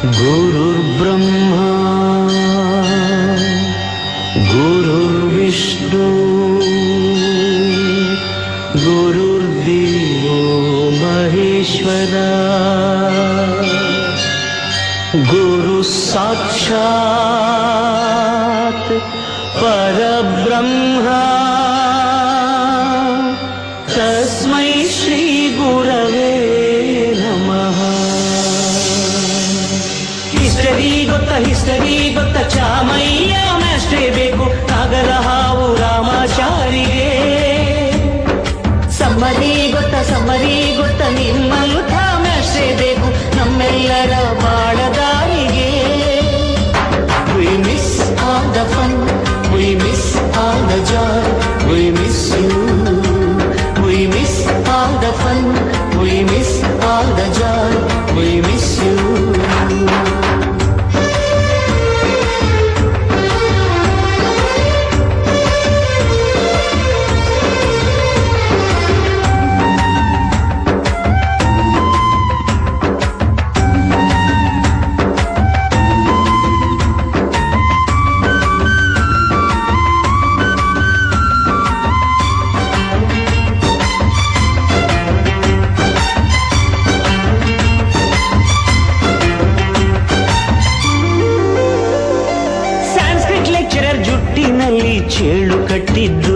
गुरुर्ब्रह्मा गुरुर्विष्णु गुरुर्देवो महेश्वरा गुरु साक्षात् परब्रह्मा तस्मै श्री गुरवे नमः। ಹಿಸ್ಟರಿ ಗೊತ್ತ ಚಾಮಯ್ಯ ಅಷ್ಟೇ ಬೇಕು ನಾಗರ ಹಾವು ರಾಮಾಚಾರಿಗೆ. ಸಮ್ಮರಿ ಗೊತ್ತ ನಿಮ್ಮಂಥ ಅಷ್ಟೇ ಬೇಕು ನಮ್ಮೆಲ್ಲರ ಬಾಳದಾರಿಗೆ. We miss all the fun, we miss all the joy, we miss you. We miss all the fun, we miss all the joy, we miss you. ಜುಟ್ಟಿನಲ್ಲಿ ಚೇಳು ಕಟ್ಟಿದ್ದು,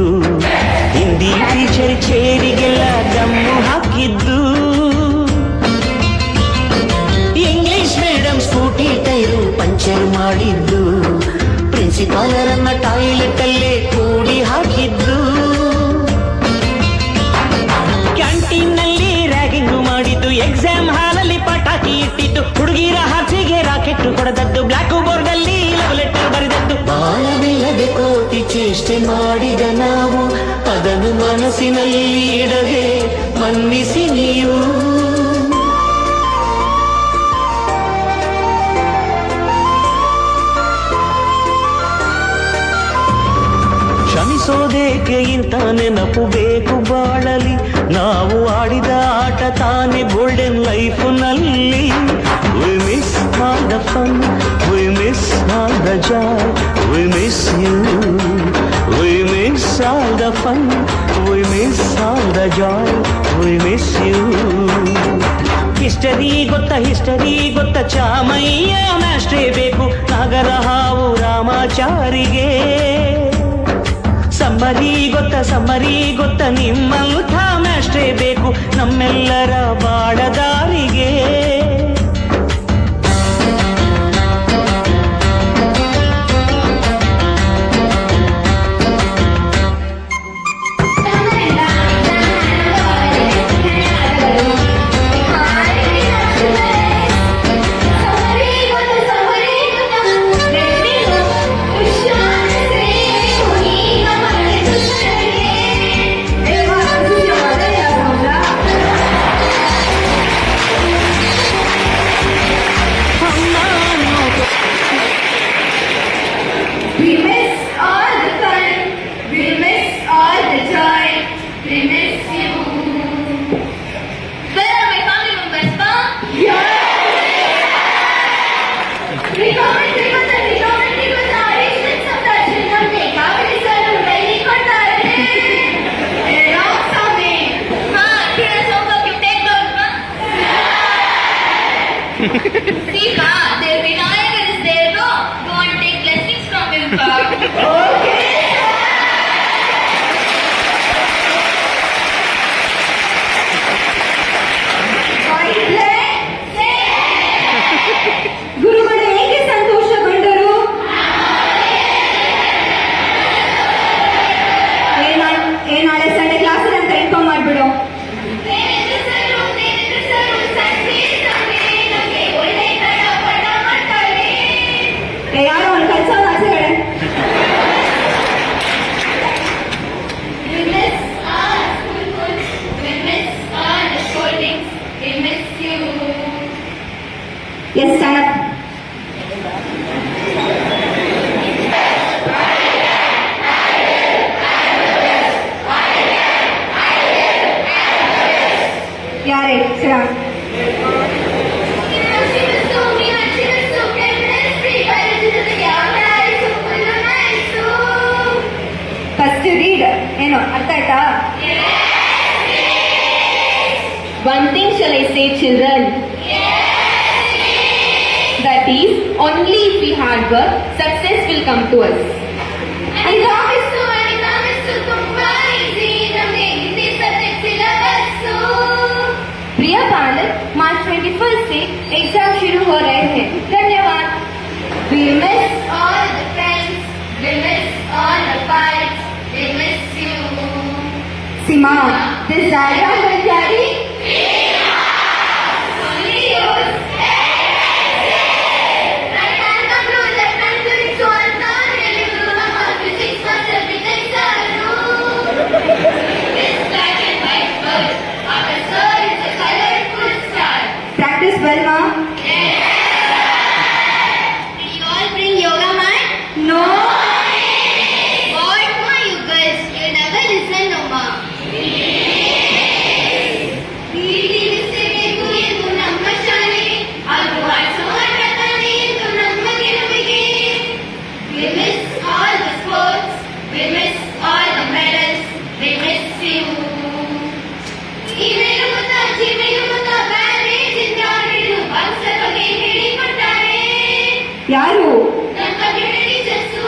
ಹಿಂದಿ ಟೀಚರ್ ಚೇರಿಗೆಲ್ಲ ದಮ್ಮು ಹಾಕಿದ್ದು, English madam scooty tyre puncture ಮಾಡಿದ್ದು, ಪ್ರಿನ್ಸಿಪಾಲರನ್ನ toilet ಅಲ್ಲೇ ಕೂಡಿ ಹಾಕಿದ್ದು, canteen ನಲ್ಲಿ ragging ಮಾಡಿದ್ದು, ಎಕ್ಸಾಮ್ ಹಾಲಲ್ಲಿ ಪಟಾಕಿ ಇಟ್ಟಿದ್ದು, ಹುಡುಗಿರ ಹಾಸಿಗೆ ರಾಕೆಟ್ ಹೊಡೆದದ್ದು, ಬ್ಲಾಕ್ ಬೋರ್ಡ್ ಅಲ್ಲಿ ಲವ್ ಲೆಟರ್ ಬರೆದದ್ದು, ಬಾಳವಿಲ್ಲದೆ ಕೋಟಿ ಚೇಷ್ಟೆ ಮಾಡಿದ ನಾವು ಅದನ್ನು ಮನಸ್ಸಿನಲ್ಲಿ ಇಡದೆ ಮನ್ನಿಸಿ ನೀವು. ಕ್ಷಮಿಸೋದೇಕೆ ಇಂಥ ನೆನಪು ಬೇಕು ಬಾಳಲಿ, ನಾವು ಆಡಿದ ಆಟ ತಾನೇ ಗೋಲ್ಡನ್ ಲೈಫ್ ನಲ್ಲಿ. We miss all the fun, we miss all the joy, we miss you. We miss all the fun, we miss all the joy, we miss you. History ಗೊತ್ತ ಚಾಮಯ್ಯ ಅಷ್ಟೇ ಬೇಕು ನಾಗರ ಹಾವು ರಾಮಾಚಾರಿಗೆ. ಸಮ್ಮರಿ ಗೊತ್ತ ನಿಮ್ಮಂಥ ಅಷ್ಟೇ ಬೇಕು ನಮ್ಮೆಲ್ಲರ ಬಾಳದಾರಿಗೆ. See, Ma, the Vinayagar is there, no? Go and take blessings from him, Pa. Okay. ಗುರುಗಳು ಹೇಗೆ ಸಂತೋಷಗೊಂಡರು? ನಾಳೆ ಸಂಡೆ ಕ್ಲಾಸ್ ಅಂತ ಇನ್ಫಾರ್ಮ್ ಮಾಡ್ಬಿಡು. ಯಾರೋ ಒಂದು ಕೆಲಸ ಆಚೆಗಡೆ. Yes, stand up. Yare, sit down. studies. Only if we hard work, success will come to us. ಅನಿಕಾಮಿಸ್ಸು ತುಂಬಾ easy ನಮಗೆ Hindi subject syllabus. प्रिय बालक, मार्च 21 से एग्जाम शुरू हो रहे हैं. धन्यवाद. We miss All the friends, we miss all the fights, we miss you. Sima. This diagram will carry Only yours. Right hand up to left hand to its one turn. Really do not want to six months every day, sir. This black and white bird, our sir is a colorful star. practice well, ma. Did you all bring yoga mat? No. What ma you girls? You never listen no ma. ತಿಳಿಸಬೇಕು ಎಂದು ನಮ್ಮ ಶಾಲೆ ಅದು ಆಡಿಸುವ ಪ್ರಧಾನಿ ಎಂದು ನಮ್ಮ ಗೆಲುವಿಗೆ. We miss all the sports, we miss all the medals, we miss you. Email ಮುತ್ತ ಜಿಮೇಲು ಮುತ್ತ ಬ್ಯಾರೇಜ್ ಇಂದ ಹಿಡಿದು ಬಾಕ್ಸರ್ ಬಗ್ಗೆ ಹೇಳಿಕೊಟ್ಟಾರೆ ಯಾರು? ನಮ್ಮ teachers.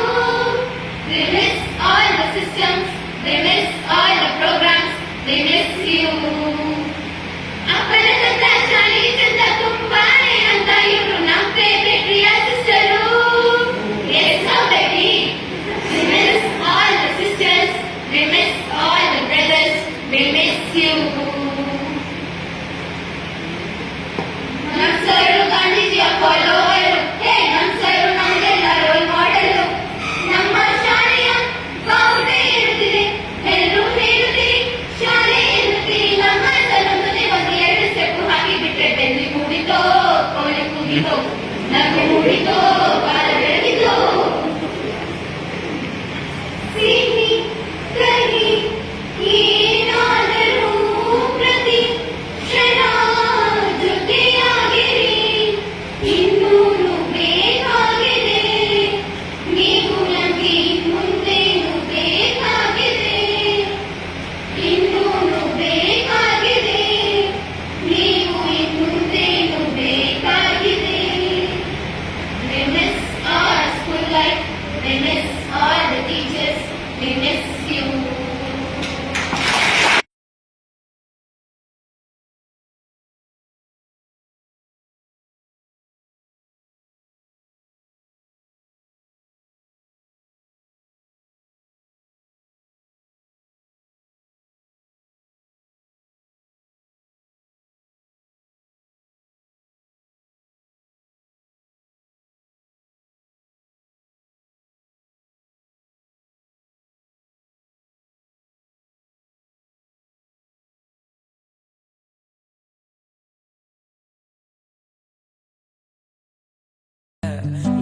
We miss all the systems, we miss all the programs, we miss you. ಅಪ್ಪನ ತಂದ ಶಾಲೆ ಚಂದ ತುಂಬಾನೇ ಅಂತ ಇವ್ರು ನಮ್ಮ favourite Riya sister. Yes, now baby. We miss all the sisters, we miss all the brothers, we miss you. ನಮ್ಮ sir ಗಾಂಧೀಜಿಯ follower. ನಮ್ಮ ಸರ್ ನಮಗೆಲ್ಲ ರೋಲ್ ಮಾಡೆಲ್. ನಮ್ಮ ಶಾಲೆಯ ಬಾವುಟ ಇರುತ್ತಿದೆ, ಎಲ್ಲರೂ ಹೇಳುತ್ತೀರಿ ಶಾಲೆ ಎನ್ನುತ್ತೀರಿ. ನಮ್ಮ ಸರ್ ಮುಂದೆ ಒಂದು ಎರಡು ಸ್ಟೆಪ್ ಹಾಕಿ ಬಿಟ್ಟರೆ ಬೆಲ್ಲಿ ಮೂಡಿತೋ, ಕೋಳಿ ಕೂಗಿತೋ, ನಗು ಮೂಡಿತೋ, ಬಾಲ ಬೆಳಗಿತೋ. ಸಿಹಿ ಕಹಿ ಏನಾದರೂ ಪ್ರತಿ ಕ್ಷಣ ಜೊತೆಯಾಗಿರಿ. ಇನ್ನೂರು ಬೇಕಾಗಿದೆ, ನೀವು ನಮಗೆ ಮುಂದೇನು ಬೇಕಾಗಿದೆ. ಇನ್ನೂರು ಬೇಕಾಗಿದೆ, ನೀವು ಮುಂದೇನು ಬೇಕಾಗಿದೆ. We miss our school life, we miss all the teachers, we miss you.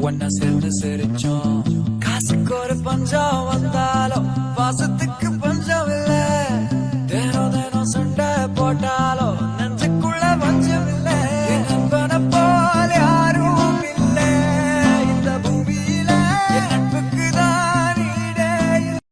ஒன்னா சேர்ந்து சிரிச்சோம், காசுக்கு ஒரு பஞ்சம் வந்தாலும்